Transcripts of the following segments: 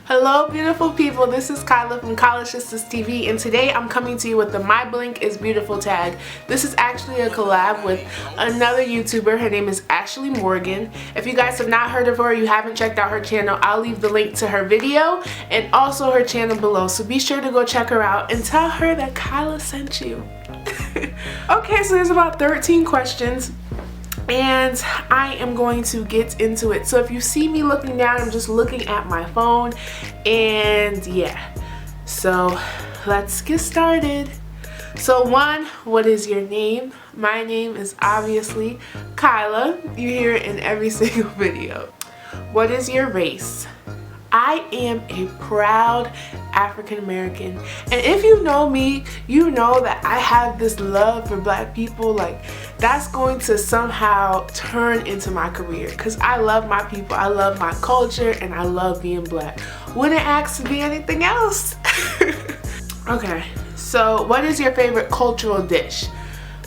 Hello beautiful people, this is Kyla from College Sisters TV, and today I'm coming to you with the My Blink is Beautiful tag. This is actually a collab with another YouTuber. Her name is AshleyMorgans. If you guys have not heard of her or you haven't checked out her channel, I'll leave the link to her video and also her channel below, so be sure to go check her out and tell her that Kyla sent you. Okay, so there's about 13 questions. And I am going to get into it. So if you see me looking down, I'm just looking at my phone. And yeah, so let's get started. So one, what is your name? My name is obviously Kyla. You hear it in every single video. What is your race? I am a proud African American, and if you know me, you know that I have this love for black people. Like, that's going to somehow turn into my career because I love my people, I love my culture, and I love being black. Wouldn't ask to be anything else. Okay, so what is your favorite cultural dish?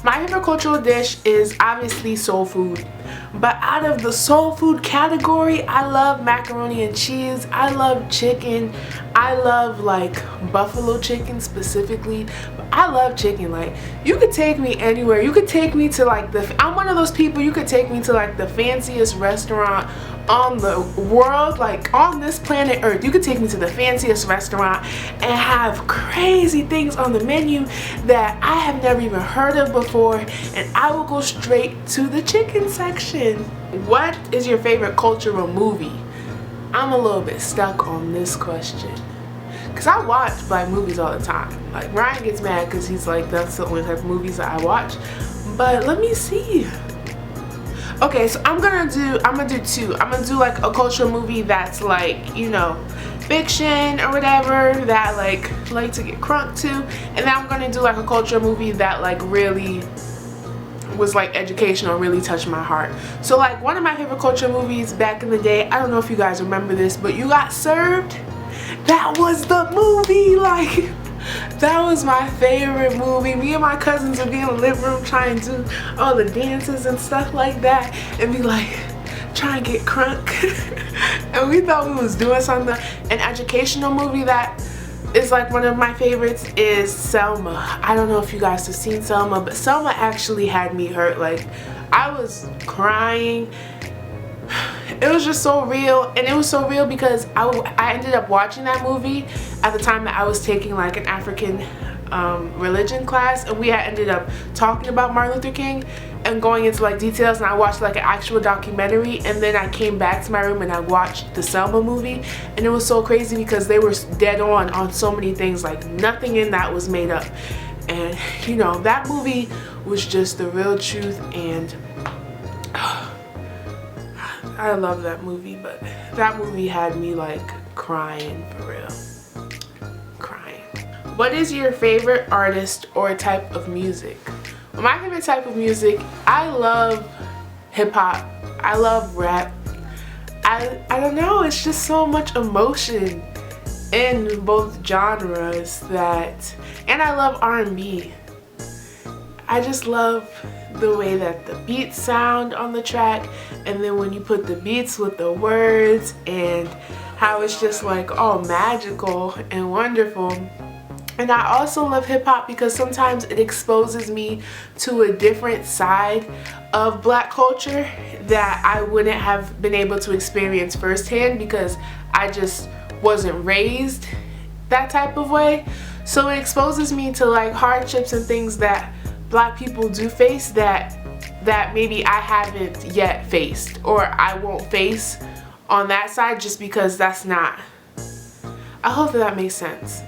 My favorite cultural dish is obviously soul food. But out of the soul food category, I love macaroni and cheese. I love chicken. I love like buffalo chicken specifically. But I love chicken. Like, you could take me anywhere. You could take me to like I'm one of those people, you could take me to like the fanciest restaurant on the world, like on this planet Earth. You could take me to the fanciest restaurant and have crazy things on the menu that I have never even heard of before, and I will go straight to the chicken section. What is your favorite cultural movie? I'm a little bit stuck on this question because I watch black movies all the time. Like, Ryan gets mad because he's like, that's the only type of movies that I watch. But let me see. Okay, so I'm gonna do two. I'm gonna do like a cultural movie that's like, you know, fiction or whatever, that like to get crunk to, and then I'm gonna do like a cultural movie that like really was like educational, really touched my heart. So like one of my favorite cultural movies back in the day, I don't know if you guys remember this, but You Got Served. That was the movie. Like, that was my favorite movie. Me and my cousins would be in the living room trying to do all the dances and stuff like that and be like, trying to get crunk. And we thought we was doing something. An educational movie that is like one of my favorites is Selma. I don't know if you guys have seen Selma, but Selma actually had me hurt. Like, I was crying. It was just so real, and it was so real because I ended up watching that movie at the time that I was taking like an African religion class, and we had ended up talking about Martin Luther King and going into like details, and I watched like an actual documentary, and then I came back to my room and I watched the Selma movie, and it was so crazy because they were dead on so many things. Like, nothing in that was made up, and you know, that movie was just the real truth, and I love that movie. But that movie had me like crying, for real. Crying. What is your favorite artist or type of music? Well, my favorite type of music, I love hip hop. I love rap. I don't know, it's just so much emotion in both genres that, and I love R&B. I just love the way that the beats sound on the track, and then when you put the beats with the words, and how it's just like all magical and wonderful. And I also love hip hop because sometimes it exposes me to a different side of black culture that I wouldn't have been able to experience firsthand because I just wasn't raised that type of way. So it exposes me to like hardships and things that black people do face that maybe I haven't yet faced, or I won't face on that side, just because that's not. I hope that makes sense.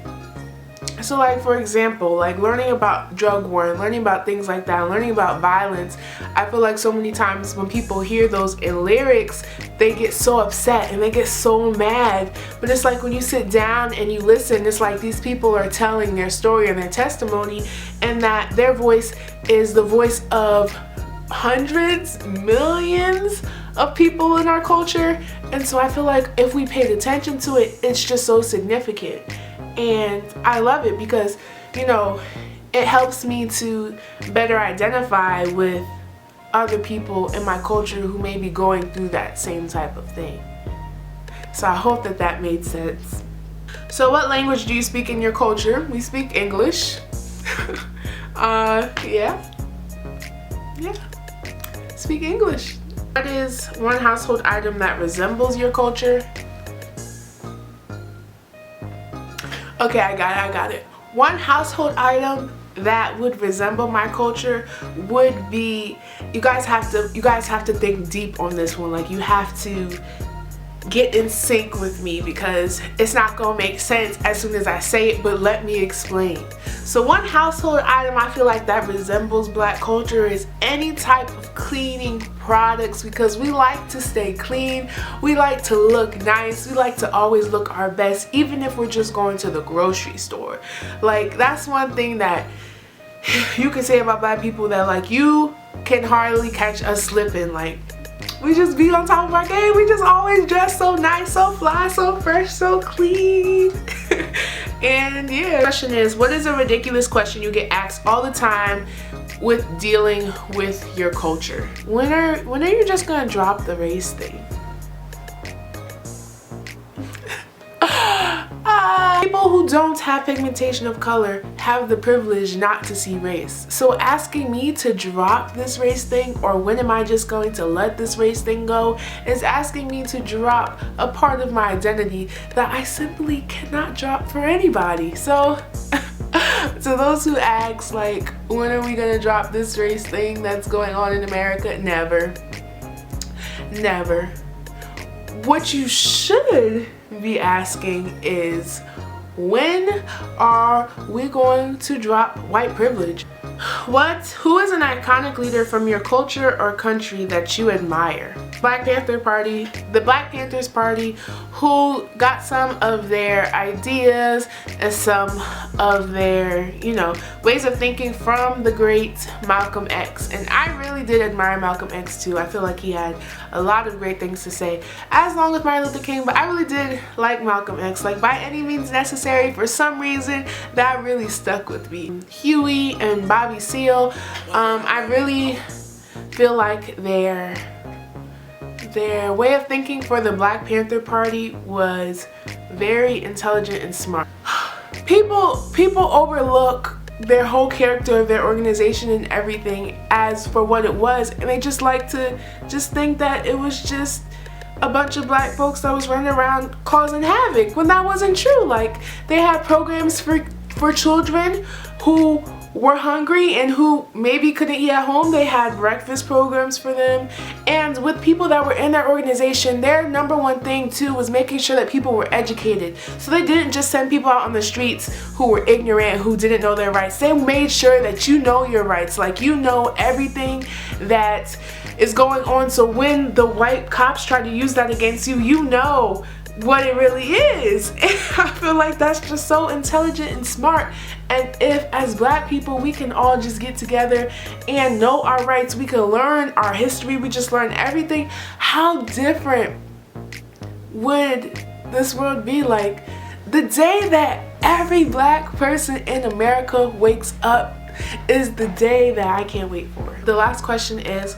So like, for example, like learning about drug war and learning about things like that, and learning about violence, I feel like so many times when people hear those in lyrics, they get so upset and they get so mad. But it's like when you sit down and you listen, it's like these people are telling their story and their testimony, and that their voice is the voice of hundreds, millions of people in our culture. And so I feel like if we paid attention to it, it's just so significant. And I love it because, you know, it helps me to better identify with other people in my culture who may be going through that same type of thing. So I hope that that made sense. So what language do you speak in your culture? We speak English. Yeah. Speak English. What is one household item that resembles your culture? Okay, I got it. One household item that would resemble my culture would be, you guys have to think deep on this one. Like, you have to get in sync with me because it's not gonna make sense as soon as I say it, but let me explain. So one household item I feel like that resembles black culture is any type of cleaning products, because we like to stay clean, we like to look nice, we like to always look our best, even if we're just going to the grocery store. Like, that's one thing that you can say about black people, that like you can hardly catch us slipping. Like, we just be on top of our game. We just always dress so nice, so fly, so fresh, so clean. And yeah, the question is, what is a ridiculous question you get asked all the time with dealing with your culture? When are you just gonna drop the race thing? People who don't have pigmentation of color have the privilege not to see race. So asking me to drop this race thing, or when am I just going to let this race thing go, is asking me to drop a part of my identity that I simply cannot drop for anybody. So to those who ask, like, when are we gonna drop this race thing that's going on in America? Never. Never. What you should be asking is, when are we going to drop white privilege? Who is an iconic leader from your culture or country that you admire? Black Panther Party, the Black Panthers Party, who got some of their ideas and some of their, ways of thinking from the great Malcolm X. And I really did admire Malcolm X too. I feel like he had a lot of great things to say, as long as Martin Luther King, but I really did like Malcolm X. Like, by any means necessary, for some reason that really stuck with me. Huey and Bobby Seale, I really feel like their way of thinking for the Black Panther Party was very intelligent and smart. People overlook their whole character of their organization and everything as for what it was, and they just like to think that it was just a bunch of black folks that was running around causing havoc, when that wasn't true. Like, they had programs for children who were hungry and who maybe couldn't eat at home. They had breakfast programs for them. And with people that were in their organization, their number one thing too was making sure that people were educated. So they didn't just send people out on the streets who were ignorant, who didn't know their rights. They made sure that you know your rights, like you know everything that is going on, so when the white cops try to use that against you, you know what it really is. And I feel like that's just so intelligent and smart. And if as black people we can all just get together and know our rights, we can learn our history, we just learn everything, how different would this world be? Like, the day that every black person in America wakes up is the day that I can't wait for. The last question is,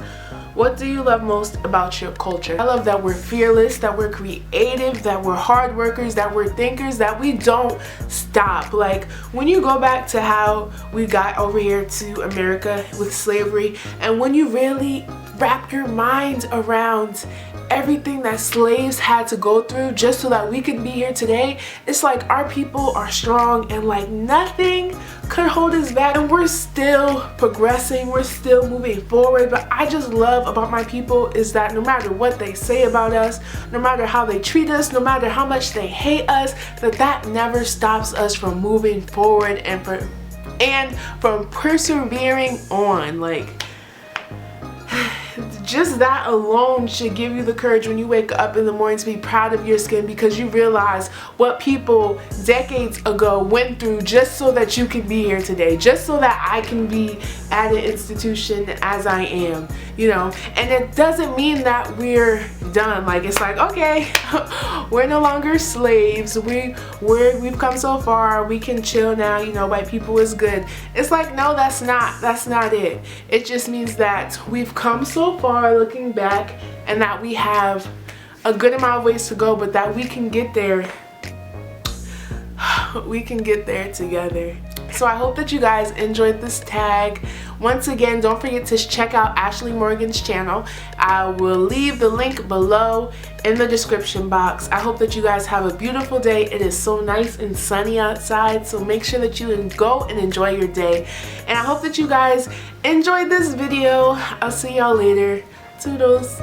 what do you love most about your culture? I love that we're fearless, that we're creative, that we're hard workers, that we're thinkers, that we don't stop. Like, when you go back to how we got over here to America with slavery, and when you really wrap your mind around everything that slaves had to go through just so that we could be here today, it's like our people are strong and like nothing could hold us back, and we're still progressing, we're still moving forward. But I just love about my people is that no matter what they say about us, no matter how they treat us, no matter how much they hate us, that never stops us from moving forward and from persevering on. Like, just that alone should give you the courage when you wake up in the morning to be proud of your skin, because you realize what people decades ago went through just so that you can be here today, just so that I can be at an institution as I am, and it doesn't mean that we're done. Like, it's like, okay, we're no longer slaves, we've come so far, we can chill now, white people is good. It's like, no, that's not it. It just means that we've come so far looking back, and that we have a good amount of ways to go, but that we can get there. We can get there together. So I hope that you guys enjoyed this tag. Once again, don't forget to check out Ashley Morgan's channel. I will leave the link below in the description box. I hope that you guys have a beautiful day. It is so nice and sunny outside, so make sure that you go and enjoy your day. And I hope that you guys enjoyed this video. I'll see y'all later. Toodles.